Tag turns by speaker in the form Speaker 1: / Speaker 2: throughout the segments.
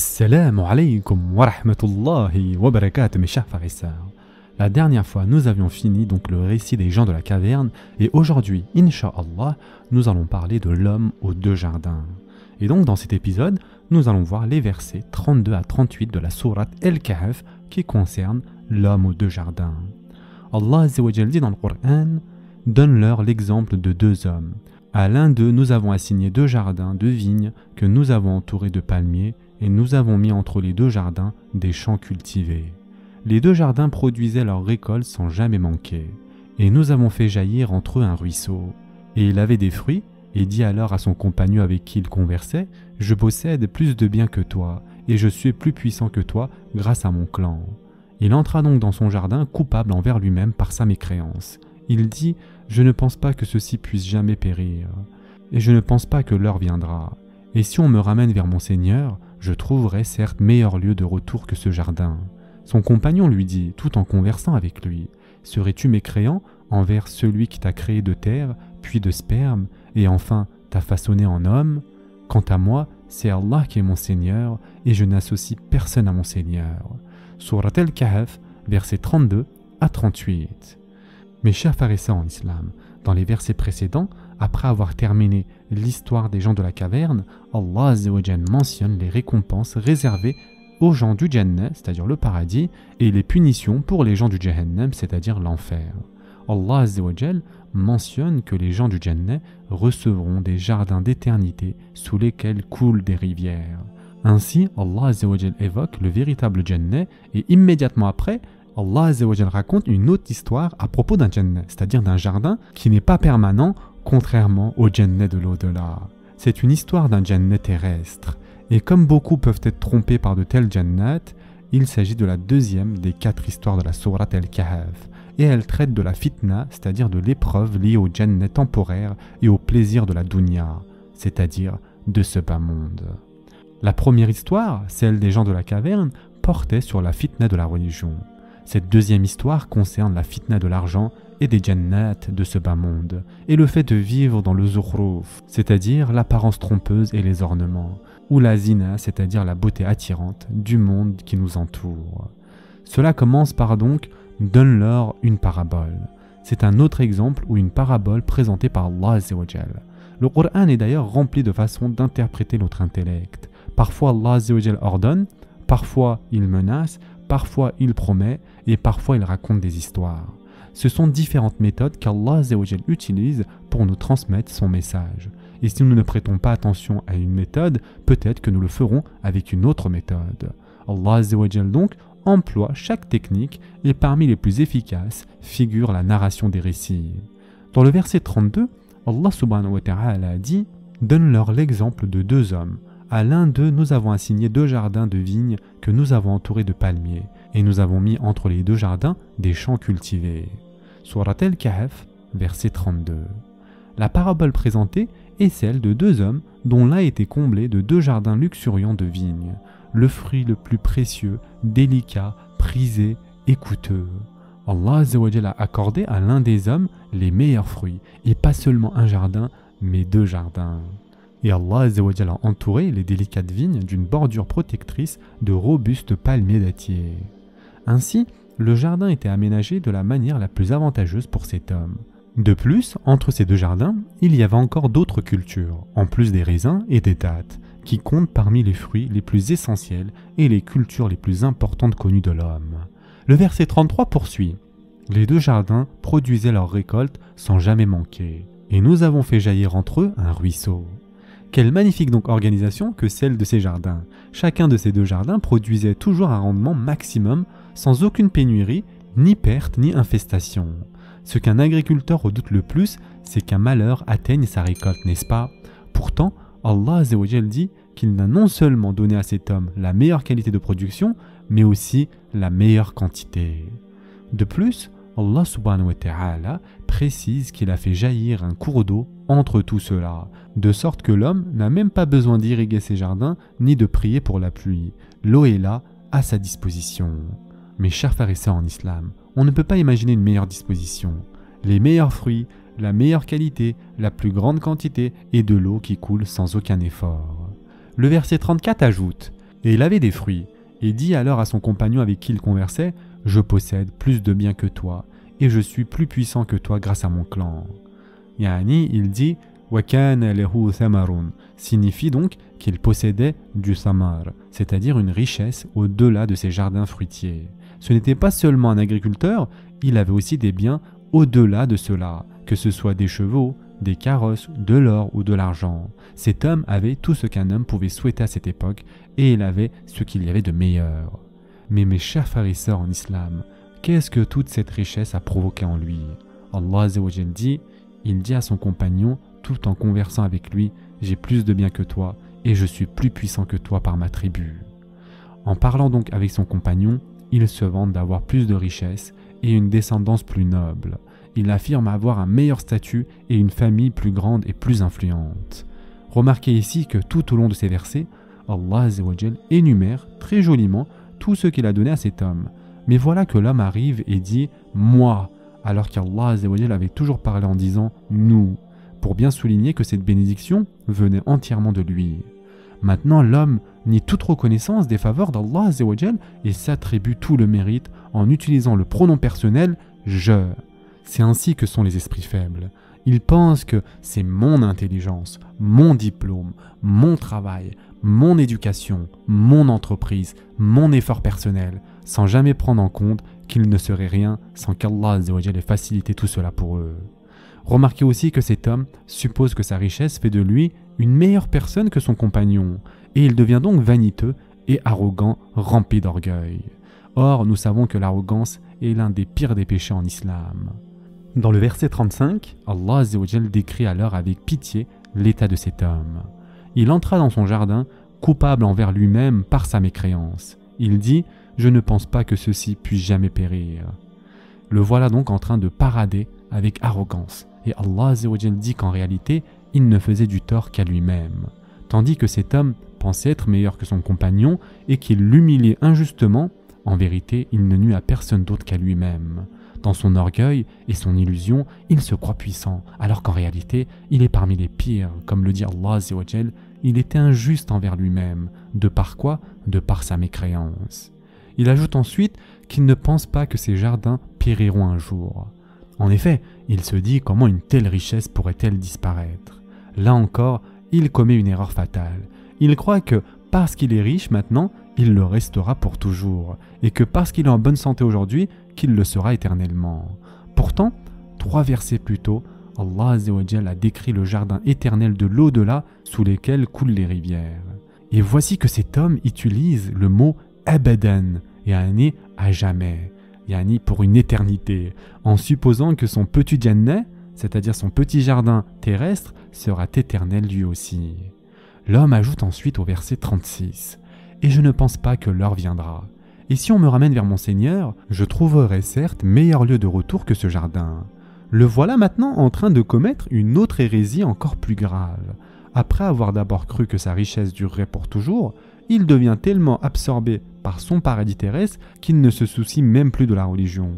Speaker 1: Assalamu alaikum wa rahmatullahi wa barakatuh mes chers frères et sœurs. La dernière fois, nous avions fini donc le récit des gens de la caverne et aujourd'hui, Inch'Allah, nous allons parler de l'homme aux deux jardins. Et donc dans cet épisode, nous allons voir les versets 32 à 38 de la sourate Al-Kahf qui concernent l'homme aux deux jardins. Allah Azza wa Jal dit dans le Coran, donne-leur l'exemple de deux hommes. À l'un d'eux, nous avons assigné deux jardins de vignes que nous avons entourés de palmiers et nous avons mis entre les deux jardins des champs cultivés. Les deux jardins produisaient leurs récoltes sans jamais manquer. Et nous avons fait jaillir entre eux un ruisseau. Et il avait des fruits, et dit alors à son compagnon avec qui il conversait, « Je possède plus de biens que toi, et je suis plus puissant que toi grâce à mon clan. » Il entra donc dans son jardin coupable envers lui-même par sa mécréance. Il dit, « Je ne pense pas que ceci puisse jamais périr, et je ne pense pas que l'heure viendra. Et si on me ramène vers mon Seigneur, je trouverai certes meilleur lieu de retour que ce jardin. » Son compagnon lui dit, tout en conversant avec lui, « Serais-tu mécréant envers celui qui t'a créé de terre, puis de sperme, et enfin t'a façonné en homme? Quant à moi, c'est Allah qui est mon Seigneur, et je n'associe personne à mon Seigneur. » Surat Al-Kahf, versets 32 à 38. Mes chers frères et sœurs en islam, dans les versets précédents, après avoir terminé l'histoire des gens de la caverne, Allah Azza wa Jal mentionne les récompenses réservées aux gens du Jannah, c'est-à-dire le paradis, et les punitions pour les gens du Jahannam, c'est-à-dire l'enfer. Allah Azza wa Jal mentionne que les gens du Jannah recevront des jardins d'éternité sous lesquels coulent des rivières. Ainsi, Allah Azza wa Jal évoque le véritable Jannah et immédiatement après, Allah Azza wa Jal raconte une autre histoire à propos d'un Jannah, c'est-à-dire d'un jardin qui n'est pas permanent, contrairement au Jannah de l'au-delà. C'est une histoire d'un Jannah terrestre. Et comme beaucoup peuvent être trompés par de tels Jannat, il s'agit de la deuxième des 4 histoires de la sourate Al-Kahf. Et elle traite de la fitna, c'est-à-dire de l'épreuve liée au Jannah temporaire et au plaisir de la dunya, c'est-à-dire de ce bas monde. La première histoire, celle des gens de la caverne, portait sur la fitna de la religion. Cette deuxième histoire concerne la fitna de l'argent et des jannat de ce bas monde, et le fait de vivre dans le zukhruf, c'est-à-dire l'apparence trompeuse et les ornements, ou la zina, c'est-à-dire la beauté attirante du monde qui nous entoure. Cela commence par donc « donne-leur une parabole ». C'est un autre exemple ou une parabole présentée par Allah Azza wa Jal. Le Coran est d'ailleurs rempli de façons d'interpréter notre intellect. Parfois Allah Azza wa Jal ordonne, parfois il menace, parfois il promet et parfois il raconte des histoires. Ce sont différentes méthodes qu'Allah Azza wa Jal utilise pour nous transmettre son message. Et si nous ne prêtons pas attention à une méthode, peut-être que nous le ferons avec une autre méthode. Allah Azza wa Jal donc emploie chaque technique et parmi les plus efficaces figure la narration des récits. Dans le verset 32, Allah subhanahu wa ta'ala dit « Donne-leur l'exemple de deux hommes. À l'un d'eux, nous avons assigné 2 jardins de vignes que nous avons entourés de palmiers, et nous avons mis entre les 2 jardins des champs cultivés. » Surat Al-Kahf, verset 32. La parabole présentée est celle de 2 hommes dont l'un était comblé de 2 jardins luxuriants de vignes, le fruit le plus précieux, délicat, prisé et coûteux. Allah Azza wa Jalla a accordé à l'un des hommes les meilleurs fruits, et pas seulement un jardin, mais 2 jardins. Et Allah Azza wa Jalla a entouré les délicates vignes d'une bordure protectrice de robustes palmiers dattiers. Ainsi, le jardin était aménagé de la manière la plus avantageuse pour cet homme. De plus, entre ces 2 jardins, il y avait encore d'autres cultures, en plus des raisins et des dattes, qui comptent parmi les fruits les plus essentiels et les cultures les plus importantes connues de l'homme. Le verset 33 poursuit. « Les 2 jardins produisaient leurs récoltes sans jamais manquer, et nous avons fait jaillir entre eux un ruisseau. » Quelle magnifique donc organisation que celle de ces jardins. Chacun de ces 2 jardins produisait toujours un rendement maximum, sans aucune pénurie, ni perte, ni infestation. Ce qu'un agriculteur redoute le plus, c'est qu'un malheur atteigne sa récolte, n'est-ce pas? Pourtant, Allah Azza wa Jal dit qu'il n'a non seulement donné à cet homme la meilleure qualité de production, mais aussi la meilleure quantité. De plus, Allah subhanahu wa ta'ala précise qu'il a fait jaillir un cours d'eau entre tout cela, de sorte que l'homme n'a même pas besoin d'irriguer ses jardins ni de prier pour la pluie. L'eau est là, à sa disposition. Mes chers frères et sœurs en islam, on ne peut pas imaginer une meilleure disposition. Les meilleurs fruits, la meilleure qualité, la plus grande quantité et de l'eau qui coule sans aucun effort. Le verset 34 ajoute et il avait des fruits, et dit alors à son compagnon avec qui il conversait, « Je possède plus de biens que toi, et je suis plus puissant que toi grâce à mon clan. » Yani, il dit « Wakana lehu thamarun » signifie donc qu'il possédait du samar, c'est-à-dire une richesse au-delà de ses jardins fruitiers. Ce n'était pas seulement un agriculteur, il avait aussi des biens au-delà de cela, que ce soit des chevaux, des carrosses, de l'or ou de l'argent. Cet homme avait tout ce qu'un homme pouvait souhaiter à cette époque et il avait ce qu'il y avait de meilleur. Mais mes chers frères et sœurs en islam, qu'est-ce que toute cette richesse a provoqué en lui? Allah Azza wa Jal dit, il dit à son compagnon tout en conversant avec lui, j'ai plus de biens que toi et je suis plus puissant que toi par ma tribu. En parlant donc avec son compagnon, il se vante d'avoir plus de richesses et une descendance plus noble. Il affirme avoir un meilleur statut et une famille plus grande et plus influente. Remarquez ici que tout au long de ces versets, Allah Azza wa Jal énumère très joliment tout ce qu'il a donné à cet homme. Mais voilà que l'homme arrive et dit « moi », alors qu'Allah Azza wa Jal avait toujours parlé en disant « nous », pour bien souligner que cette bénédiction venait entièrement de lui. Maintenant, l'homme nie toute reconnaissance des faveurs d'Allah Azza wa Jal et s'attribue tout le mérite en utilisant le pronom personnel « je ». C'est ainsi que sont les esprits faibles. Ils pensent que c'est mon intelligence, mon diplôme, mon travail, mon éducation, mon entreprise, mon effort personnel, sans jamais prendre en compte qu'ils ne seraient rien sans qu'Allah Azza wa Jal ait facilité tout cela pour eux. Remarquez aussi que cet homme suppose que sa richesse fait de lui une meilleure personne que son compagnon, et il devient donc vaniteux et arrogant, rempli d'orgueil. Or, nous savons que l'arrogance est l'un des pires des péchés en islam. Dans le verset 35, Allah Azza wa Jal décrit alors avec pitié l'état de cet homme. Il entra dans son jardin, coupable envers lui-même par sa mécréance. Il dit « Je ne pense pas que ceci puisse jamais périr ». Le voilà donc en train de parader avec arrogance. Et Allah Azza wa Jal dit qu'en réalité, il ne faisait du tort qu'à lui-même. Tandis que cet homme pensait être meilleur que son compagnon et qu'il l'humiliait injustement, en vérité, il ne nuit à personne d'autre qu'à lui-même. Dans son orgueil et son illusion, il se croit puissant, alors qu'en réalité, il est parmi les pires. Comme le dit Allah Azza wa Jal, il était injuste envers lui-même. De par quoi? De par sa mécréance. Il ajoute ensuite qu'il ne pense pas que ses jardins périront un jour. En effet, il se dit comment une telle richesse pourrait-elle disparaître. Là encore, il commet une erreur fatale. Il croit que parce qu'il est riche maintenant, il le restera pour toujours, et que parce qu'il est en bonne santé aujourd'hui, qu'il le sera éternellement. Pourtant, 3 versets plus tôt, Allah Azza wa Jal a décrit le jardin éternel de l'au-delà sous lesquels coulent les rivières. Et voici que cet homme utilise le mot « abadan » yani à jamais, yani pour une éternité, en supposant que son petit jannah, c'est-à-dire son petit jardin terrestre, sera éternel lui aussi. L'homme ajoute ensuite au verset 36 « Et je ne pense pas que l'heure viendra. Et si on me ramène vers mon Seigneur, je trouverai certes meilleur lieu de retour que ce jardin. » Le voilà maintenant en train de commettre une autre hérésie encore plus grave. Après avoir d'abord cru que sa richesse durerait pour toujours, il devient tellement absorbé par son paradis terrestre qu'il ne se soucie même plus de la religion.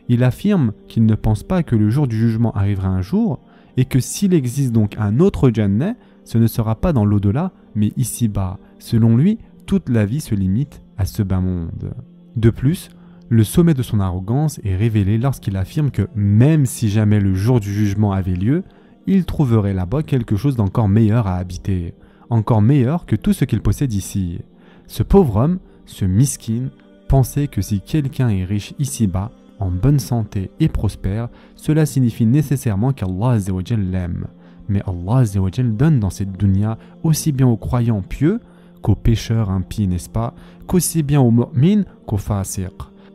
Speaker 1: Il affirme qu'il ne pense pas que le jour du jugement arrivera un jour, et que s'il existe donc un autre Jannah, ce ne sera pas dans l'au-delà, mais ici-bas. Selon lui, toute la vie se limite à ce bas monde. De plus, le sommet de son arrogance est révélé lorsqu'il affirme que même si jamais le jour du jugement avait lieu, il trouverait là-bas quelque chose d'encore meilleur à habiter, encore meilleur que tout ce qu'il possède ici. Ce pauvre homme, ce miskin, pensait que si quelqu'un est riche ici-bas, en bonne santé et prospère, cela signifie nécessairement qu'Allah Azza wa Jal l'aime. Mais Allah Azza wa Jal donne dans cette dunya aussi bien aux croyants pieux qu'aux pécheurs impies, n'est-ce pas, qu'aussi bien aux mu'min qu'aux fasiq,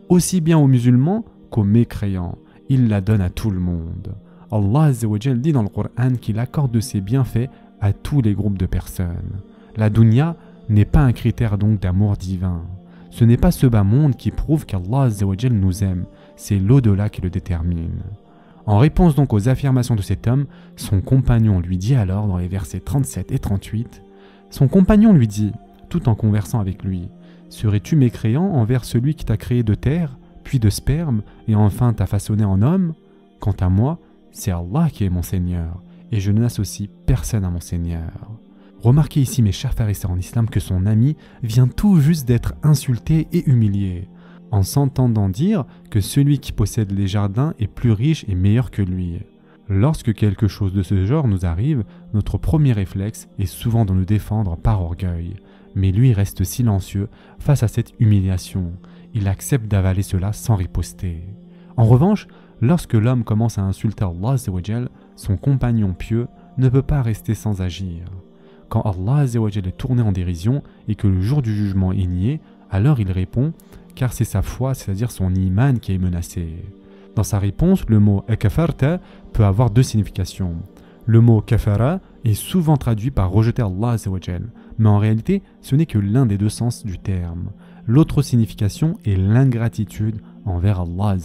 Speaker 1: aussi bien aux musulmans qu'aux mécréants. Il la donne à tout le monde. Allah Azza wa Jal dit dans le Coran qu'il accorde ses bienfaits à tous les groupes de personnes. La dunya n'est pas un critère donc d'amour divin. Ce n'est pas ce bas monde qui prouve qu'Allah Azza wa Jal nous aime, c'est l'au-delà qui le détermine. En réponse donc aux affirmations de cet homme, son compagnon lui dit alors dans les versets 37 et 38, son compagnon lui dit, tout en conversant avec lui, « Serais-tu mécréant envers celui qui t'a créé de terre, puis de sperme, et enfin t'a façonné en homme? Quant à moi, c'est Allah qui est mon Seigneur, et je n'associe personne à mon Seigneur. » Remarquez ici, mes chers frères et sœurs en islam, que son ami vient tout juste d'être insulté et humilié, en s'entendant dire que celui qui possède les jardins est plus riche et meilleur que lui. Lorsque quelque chose de ce genre nous arrive, notre premier réflexe est souvent de nous défendre par orgueil. Mais lui reste silencieux face à cette humiliation. Il accepte d'avaler cela sans riposter. En revanche, lorsque l'homme commence à insulter Allah, son compagnon pieux ne peut pas rester sans agir. Quand Allah est tourné en dérision et que le jour du jugement est nié, alors il répond « car c'est sa foi, c'est-à-dire son iman qui est menacé ». Dans sa réponse, le mot « akafarta » peut avoir deux significations. Le mot « kafara » est souvent traduit par « rejeter Allah », mais en réalité, ce n'est que l'un des deux sens du terme. L'autre signification est l'ingratitude envers Allah.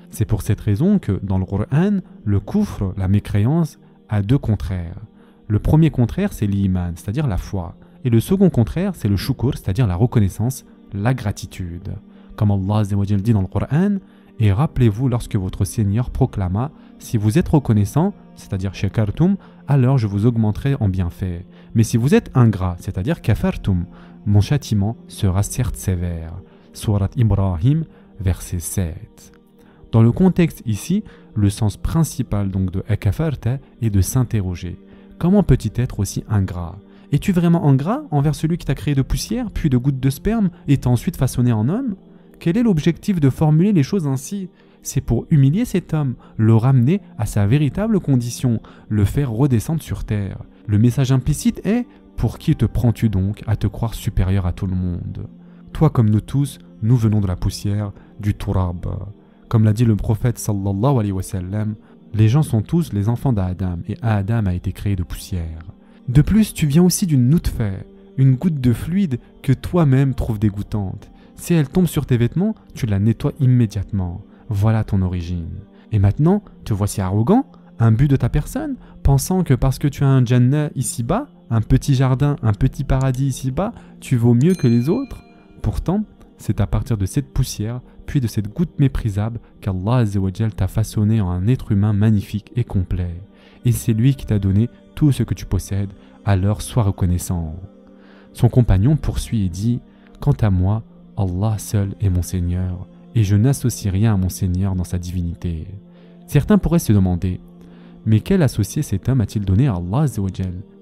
Speaker 1: C'est pour cette raison que, dans le Coran, le kufr, la mécréance, a deux contraires. Le premier contraire, c'est l'iman, c'est-à-dire la foi. Et le second contraire, c'est le shukr, c'est-à-dire la reconnaissance, la gratitude. Comme Allah dit dans le Coran, « Et rappelez-vous lorsque votre Seigneur proclama, si vous êtes reconnaissant, c'est-à-dire shakartum, alors je vous augmenterai en bienfait. Mais si vous êtes ingrat, c'est-à-dire kafartum, mon châtiment sera certes sévère. » Surat Ibrahim, verset 7. Dans le contexte ici, le sens principal donc de akafarta est de s'interroger. Comment peut-il être aussi ingrat? Es-tu vraiment ingrat envers celui qui t'a créé de poussière, puis de gouttes de sperme, et t'a ensuite façonné en homme? Quel est l'objectif de formuler les choses ainsi? C'est pour humilier cet homme, le ramener à sa véritable condition, le faire redescendre sur terre. Le message implicite est « Pour qui te prends-tu donc à te croire supérieur à tout le monde ?» Toi comme nous tous, nous venons de la poussière, du turab. Comme l'a dit le prophète sallallahu alayhi wa sallam, les gens sont tous les enfants d'Adam et Adam a été créé de poussière. De plus, tu viens aussi d'une nutfa, une goutte de fluide que toi-même trouves dégoûtante. Si elle tombe sur tes vêtements, tu la nettoies immédiatement. Voilà ton origine. Et maintenant, te voici arrogant, imbu de ta personne, pensant que parce que tu as un Jannah ici-bas, un petit jardin, un petit paradis ici-bas, tu vaux mieux que les autres. Pourtant, c'est à partir de cette poussière, puis de cette goutte méprisable, qu'Allah t'a façonné en un être humain magnifique et complet. Et c'est lui qui t'a donné tout ce que tu possèdes, alors sois reconnaissant. Son compagnon poursuit et dit « Quant à moi, Allah seul est mon Seigneur, et je n'associe rien à mon Seigneur dans sa divinité. » Certains pourraient se demander « Mais quel associé cet homme a-t-il donné à Allah?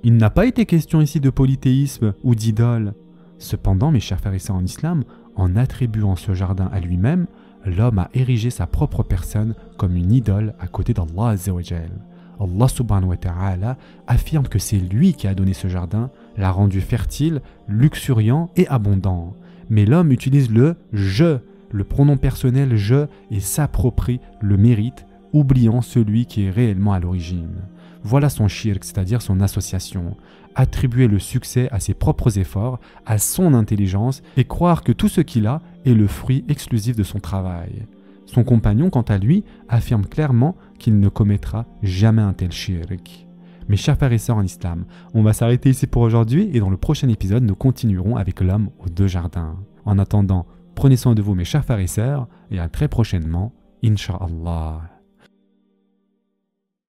Speaker 1: Il n'a pas été question ici de polythéisme ou d'idole. » Cependant, mes chers frères et sœurs en islam, en attribuant ce jardin à lui-même, l'homme a érigé sa propre personne comme une idole à côté d'Allah. Allah subhanahu wa ta'ala affirme que c'est lui qui a donné ce jardin, l'a rendu fertile, luxuriant et abondant. Mais l'homme utilise le « je », le pronom personnel « je » et s'approprie le mérite, oubliant celui qui est réellement à l'origine. Voilà son shirk, c'est-à-dire son association. Attribuer le succès à ses propres efforts, à son intelligence et croire que tout ce qu'il a est le fruit exclusif de son travail. Son compagnon, quant à lui, affirme clairement qu'il ne commettra jamais un tel shirk. Mes chers frères et sœurs en islam, on va s'arrêter ici pour aujourd'hui et dans le prochain épisode, nous continuerons avec l'homme aux deux jardins. En attendant, prenez soin de vous mes chers frères et sœurs et à très prochainement, Inch'Allah.